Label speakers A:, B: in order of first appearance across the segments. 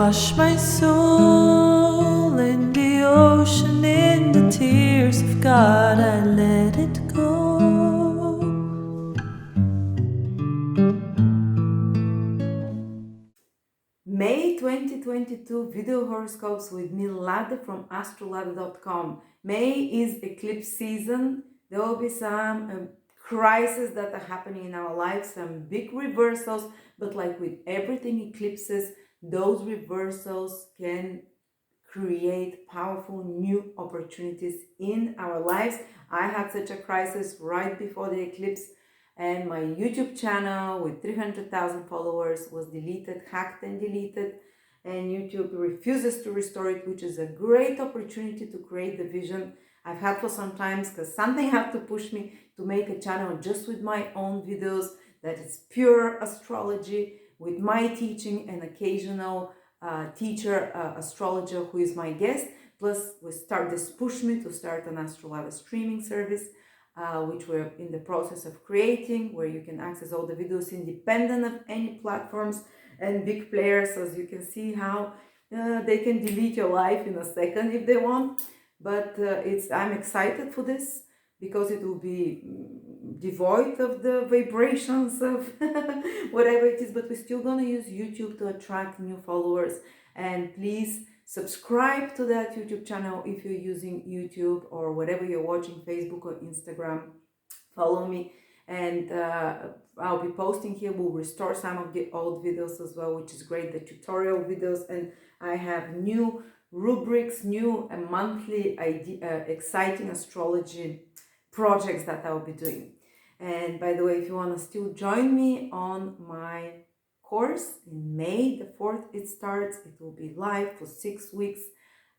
A: wash my soul in the ocean, in the tears of God, I let it go.
B: May 2022 video horoscopes with me, Lada from Astrolada.com. May is eclipse season. There will be some crises that are happening in our lives, some big reversals, but like with everything eclipses, those reversals can create powerful new opportunities in our lives. I had such a crisis right before the eclipse, and my YouTube channel with 300,000 followers was deleted, hacked and deleted, and YouTube refuses to restore it, which is a great opportunity to create the vision I've had for some times, because something had to push me to make a channel just with my own videos that is pure astrology with my teaching and occasional teacher, astrologer who is my guest. Plus, this pushed me to start an Astrolada streaming service, which we're in the process of creating, where you can access all the videos independent of any platforms and big players, as you can see how they can delete your life in a second if they want. But I'm excited for this because it will be devoid of the vibrations of whatever it is, but we're still gonna use YouTube to attract new followers. And please subscribe to that YouTube channel if you're using YouTube or whatever you're watching, Facebook or Instagram. Follow me, and I'll be posting here. We'll restore some of the old videos as well, which is great, the tutorial videos, and I have new rubrics, new monthly exciting astrology projects that I'll be doing. And by the way, if you want to still join me on my course in May the 4th, it starts. It will be live for 6 weeks.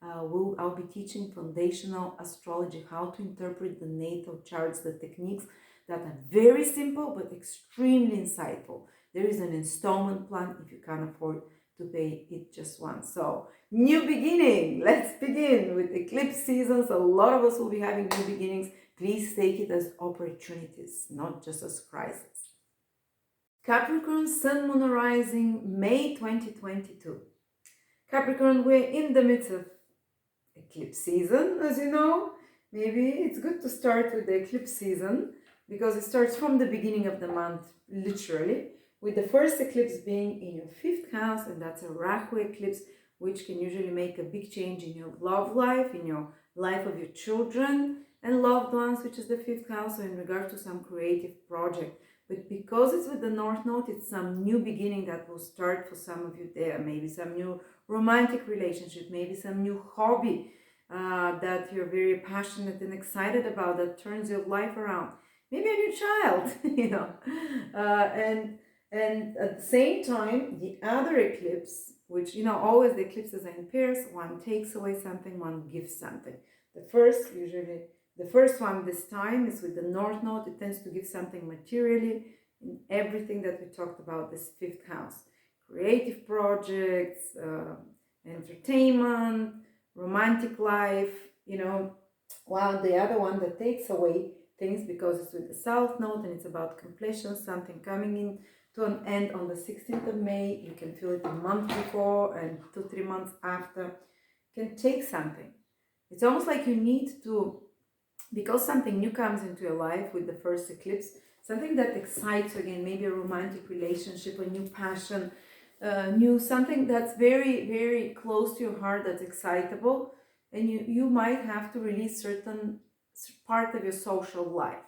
B: I'll be teaching foundational astrology, how to interpret the natal charts, the techniques that are very simple but extremely insightful. There is an installment plan if you can't afford to pay it just once. So, new beginning. Let's begin with eclipse seasons. A lot of us will be having new beginnings. Please take it as opportunities, not just as crises. Capricorn, Sun, Moon, Rising, May 2022. Capricorn, we're in the midst of eclipse season, as you know. Maybe it's good to start with the eclipse season because it starts from the beginning of the month, literally, with the first eclipse being in your 5th house, and that's a Rahu eclipse, which can usually make a big change in your love life, in your life of your children and loved ones, which is the 5th house, so in regards to some creative project. But because it's with the North Node, it's some new beginning that will start for some of you there. Maybe some new romantic relationship, maybe some new hobby that you're very passionate and excited about that turns your life around. Maybe a new child, and at the same time, the other eclipse, which, always the eclipses are in pairs, one takes away something, one gives something. The first one this time is with the North Node. It tends to give something materially in everything that we talked about, this 5th house. Creative projects, entertainment, romantic life, while the other one that takes away things because it's with the South Node and it's about completion, something coming in to an end on the 16th of May. You can feel it a month before and 2-3 months after. Can take something. It's almost like you need to, because something new comes into your life with the first eclipse, something that excites you again, maybe a romantic relationship, a new passion, something that's very, very close to your heart, that's excitable, and you might have to release certain part of your social life.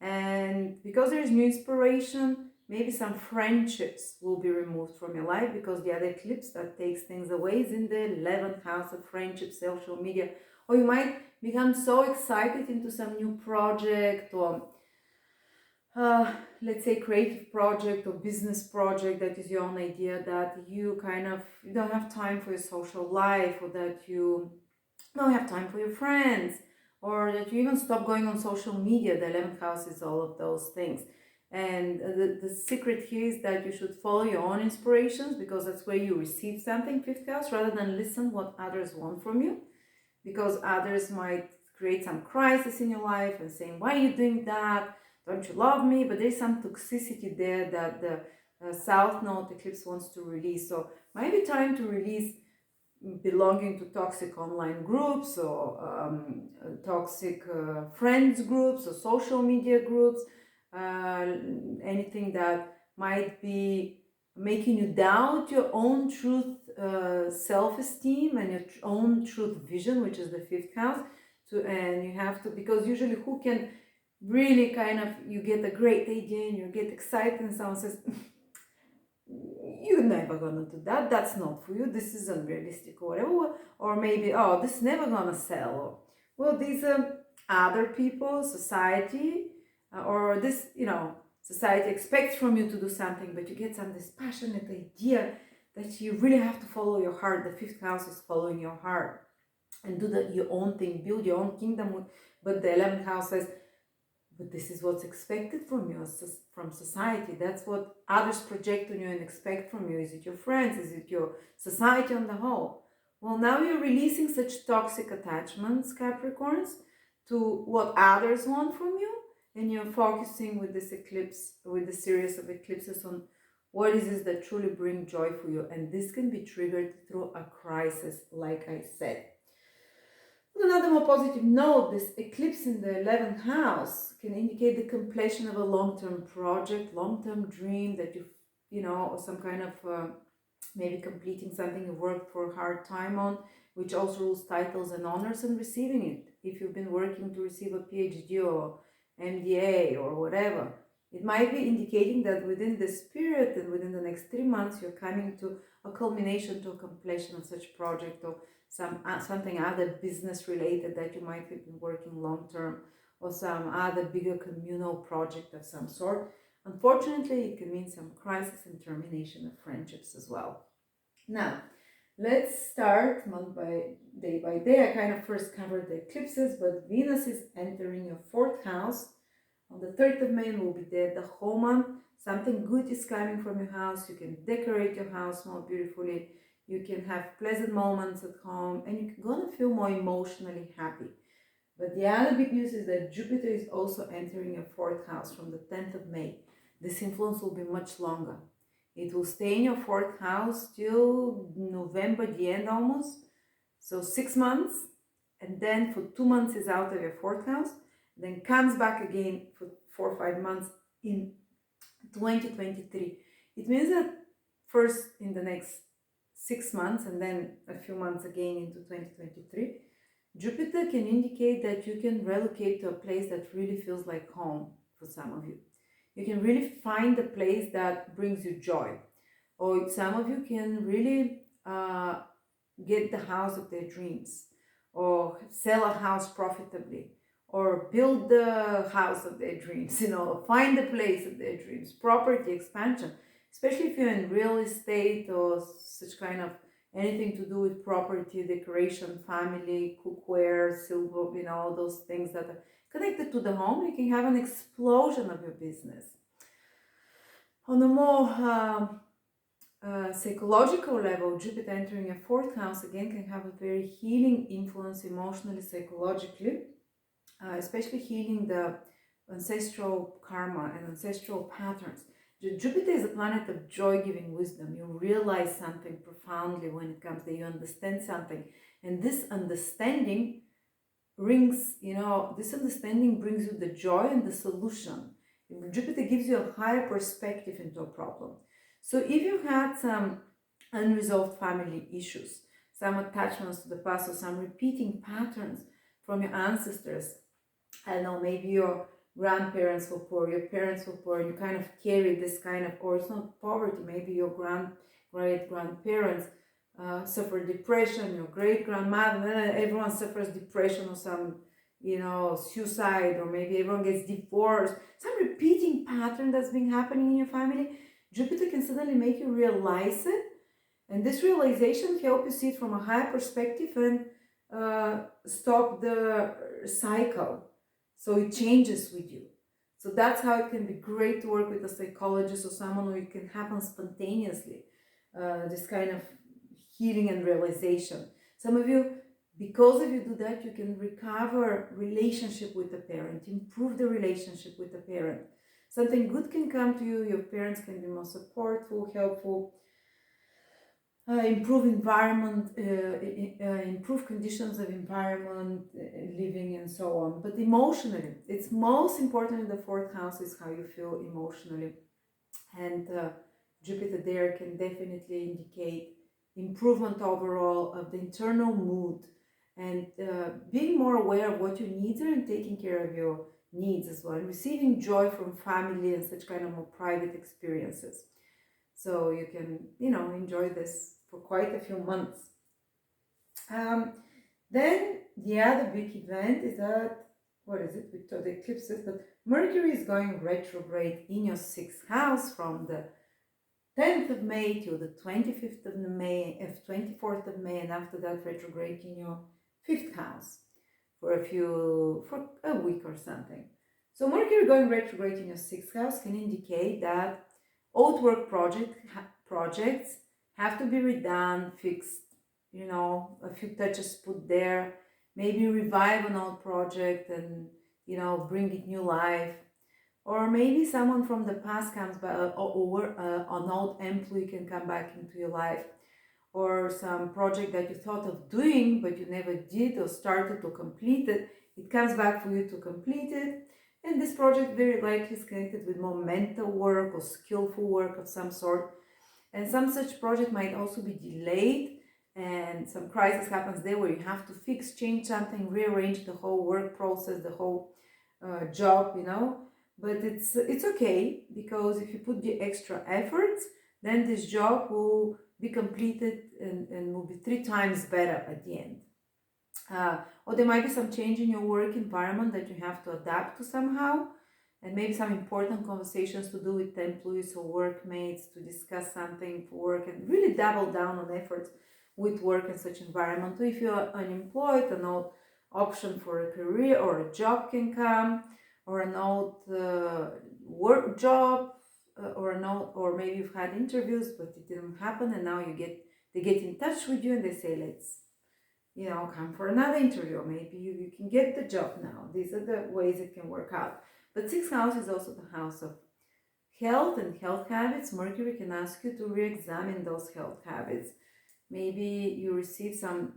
B: And because there's new inspiration, maybe some friendships will be removed from your life, because the other eclipse that takes things away is in the 11th house of friendship, social media, or you might become so excited into some new project or let's say creative project or business project that is your own idea, that you don't have time for your social life, or that you don't have time for your friends, or that you even stop going on social media. The 11th house is all of those things. And the secret here is that you should follow your own inspirations, because that's where you receive something, 5th house, rather than listen what others want from you, because others might create some crisis in your life and saying, why are you doing that? Don't you love me? But there's some toxicity there that South Node eclipse wants to release. So might be time to release belonging to toxic online groups or toxic friends groups or social media groups, anything that might be making you doubt your own truth, self-esteem, and your own truth vision, which is the fifth house. And you have to, because usually who can really kind of, you get a great idea and you get excited and someone says, you're never gonna do that, that's not for you, this is unrealistic or whatever, or maybe, oh, this is never gonna sell. Well, these are other people, society, or this, society expects from you to do something, but you get some this passionate idea that you really have to follow your heart. The fifth house is following your heart and do your own thing, build your own kingdom. But the 11th house says, but this is what's expected from you, from society. That's what others project on you and expect from you. Is it your friends? Is it your society on the whole? Well, now you're releasing such toxic attachments, Capricorns, to what others want from you, and you're focusing with this eclipse, with the series of eclipses, on what is it that truly bring joy for you. And this can be triggered through a crisis, like I said. On another more positive note, this eclipse in the 11th house can indicate the completion of a long-term project, long-term dream that or some kind of maybe completing something you worked for a hard time on, which also rules titles and honors, and receiving it. If you've been working to receive a PhD or MDA or whatever, it might be indicating that within this period and within the next 3 months, you're coming to a culmination, to a completion of such project, or something other business related that you might have been working long term, or some other bigger communal project of some sort. Unfortunately, it can mean some crisis and termination of friendships as well. Now, let's start month by day. I kind of first covered the eclipses, but Venus is entering your fourth house. On the 3rd of May, will be there, the whole month. Something good is coming from your house. You can decorate your house more beautifully. You can have pleasant moments at home, and you're gonna feel more emotionally happy. But the other big news is that Jupiter is also entering your fourth house from the 10th of May. This influence will be much longer. It will stay in your fourth house till November, the end almost. So 6 months, and then for 2 months is out of your fourth house, then comes back again for 4 or 5 months in 2023. It means that first in the next 6 months and then a few months again into 2023, Jupiter can indicate that you can relocate to a place that really feels like home for some of you. You can really find a place that brings you joy. Or some of you can really get the house of their dreams, or sell a house profitably, or build the house of their dreams, find the place of their dreams, property expansion, especially if you're in real estate or such kind of anything to do with property, decoration, family, cookware, silver, all those things that are connected to the home. You can have an explosion of your business. On a more psychological level, Jupiter entering a fourth house again can have a very healing influence emotionally, psychologically, especially healing the ancestral karma and ancestral patterns. Jupiter is a planet of joy-giving wisdom. You realize something profoundly when it comes that you understand something, and this understanding brings you the joy and the solution. Jupiter gives you a higher perspective into a problem. So if you had some unresolved family issues, some attachments to the past, or some repeating patterns from your ancestors, I don't know, maybe your grandparents were poor, your parents were poor, and you kind of carry this kind of, or it's not poverty, maybe your great-grandparents suffered depression, your great-grandmother, everyone suffers depression or some, suicide, or maybe everyone gets divorced, some repeating pattern that's been happening in your family. Jupiter can suddenly make you realize it, and this realization helps you see it from a higher perspective and stop the cycle, so it changes with you. So that's how it can be great to work with a psychologist or someone who it can happen spontaneously, this kind of healing and realization. Some of you, because if you do that, you can recover relationship with the parent, improve the relationship with the parent. Something good can come to you. Your parents can be more supportful, helpful, improve environment, improve conditions of environment, living, and so on. But emotionally, it's most important in the fourth house is how you feel emotionally. And Jupiter there can definitely indicate improvement overall of the internal mood, and being more aware of what your needs are and taking care of your needs as well, and receiving joy from family and such kind of more private experiences. So you can, enjoy this for quite a few months. Then the other big event is that, what is it? We told the eclipses, but Mercury is going retrograde in your sixth house from the 10th of May till the 25th of May, 24th of May, and after that retrograde in your fifth house for a week or something. So Mercury going retrograde in your sixth house can indicate that old work projects have to be redone, fixed, a few touches put there, maybe revive an old project and, bring it new life. Or maybe someone from the past comes back, or an old employee can come back into your life, or some project that you thought of doing but you never did or started or completed, it comes back for you to complete it. And this project very likely is connected with more mental work or skillful work of some sort. And some such project might also be delayed, and some crisis happens there where you have to fix, change something, rearrange the whole work process, the whole job, But it's okay, because if you put the extra efforts, then this job will be completed and will be 3 times better at the end. Or there might be some change in your work environment that you have to adapt to somehow, and maybe some important conversations to do with employees or workmates to discuss something for work, and really double down on efforts with work in such environment. Or if you're unemployed, an old option for a career or a job can come, or an old work job, or maybe you've had interviews but it didn't happen, and now they get in touch with you and they say, let's come for another interview, or maybe you can get the job now. These are the ways it can work out. But sixth house is also the house of health and health habits. Mercury can ask you to re-examine those health habits. Maybe you receive some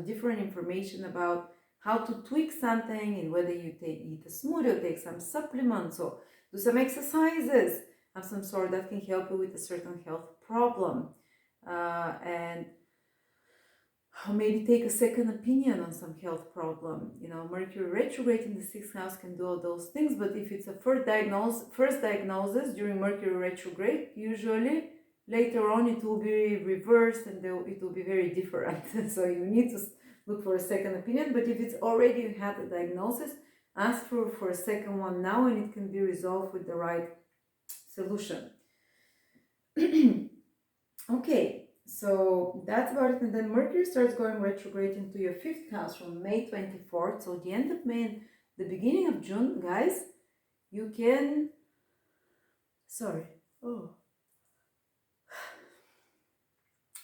B: different information about how to tweak something, and whether you eat a smoothie or take some supplements or do some exercises of some sort that can help you with a certain health problem. And or maybe take a second opinion on some health problem. Mercury retrograde in the sixth house can do all those things, but if it's a first diagnosis during Mercury retrograde, usually later on it will be reversed and it will be very different. So you need to look for a second opinion. But if it's already you had a diagnosis, ask for a second one now, and it can be resolved with the right solution. Okay. So that's about it. And then Mercury starts going retrograde into your fifth house from May 24th. So the end of May and the beginning of June, guys, you can...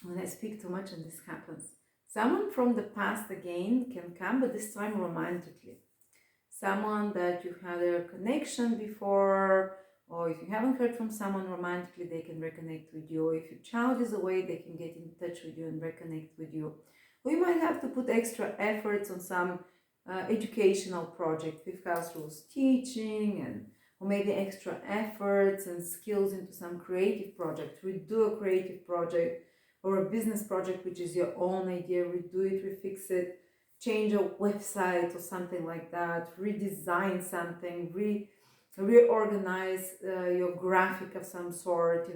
B: When I speak too much and this happens. Someone from the past again can come, but this time romantically. Someone that you've had a connection before, or if you haven't heard from someone romantically, they can reconnect with you. Or if your child is away, they can get in touch with you and reconnect with you. Or you might have to put extra efforts on some educational project. Fifth house rules teaching, or maybe extra efforts and skills into some creative project. Redo a creative project or a business project, which is your own idea. Redo it, refix it, change a website or something like that, redesign something, reorganize your graphic of some sort,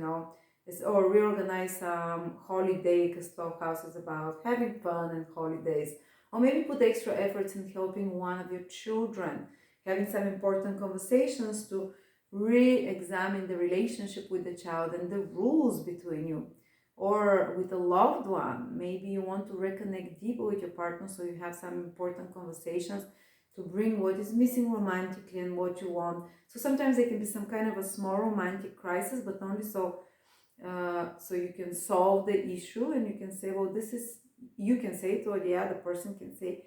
B: or reorganize some holiday, because 12 house is about having fun and holidays. Or maybe put extra efforts in helping one of your children, having some important conversations to re-examine the relationship with the child and the rules between you. Or with a loved one, maybe you want to reconnect deeper with your partner, so you have some important conversations to bring what is missing romantically and what you want. So sometimes there can be some kind of a small romantic crisis, but only so you can solve the issue, and you can say, well, you can say it, or the other person can say,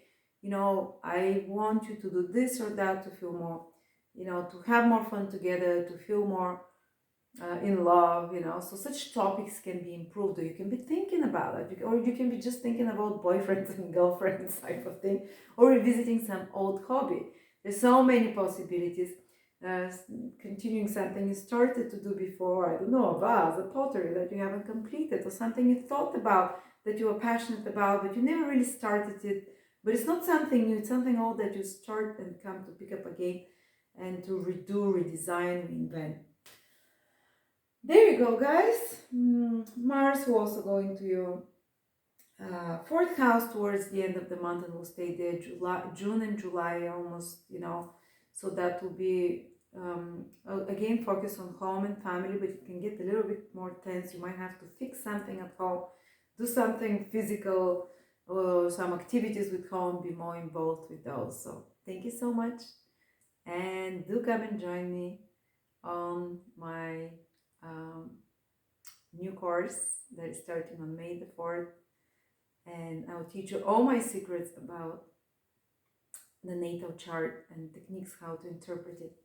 B: I want you to do this or that to feel more you know, to have more fun together, to feel more in love, you know. So such topics can be improved, or you can be thinking about it, or you can be just thinking about boyfriends and girlfriends type of thing, or revisiting some old hobby. There's so many possibilities. uh, Continuing something you started to do before, I don't know, a vase, a pottery that you haven't completed, or something you thought about that you were passionate about but you never really started it. But it's not something new, it's something old that you start and come to pick up again, and to redo, redesign, reinvent. There you go, guys. Mars will also go into your fourth house towards the end of the month, and will stay there June and July almost, you know. So that will be again focus on home and family, but it can get a little bit more tense. You might have to fix something at home, do something physical, or some activities with home, be more involved with those. So thank you so much, and do come and join me on my um, new course that is starting on May the 4th. And I'll teach you all my secrets about the natal chart and techniques how to interpret it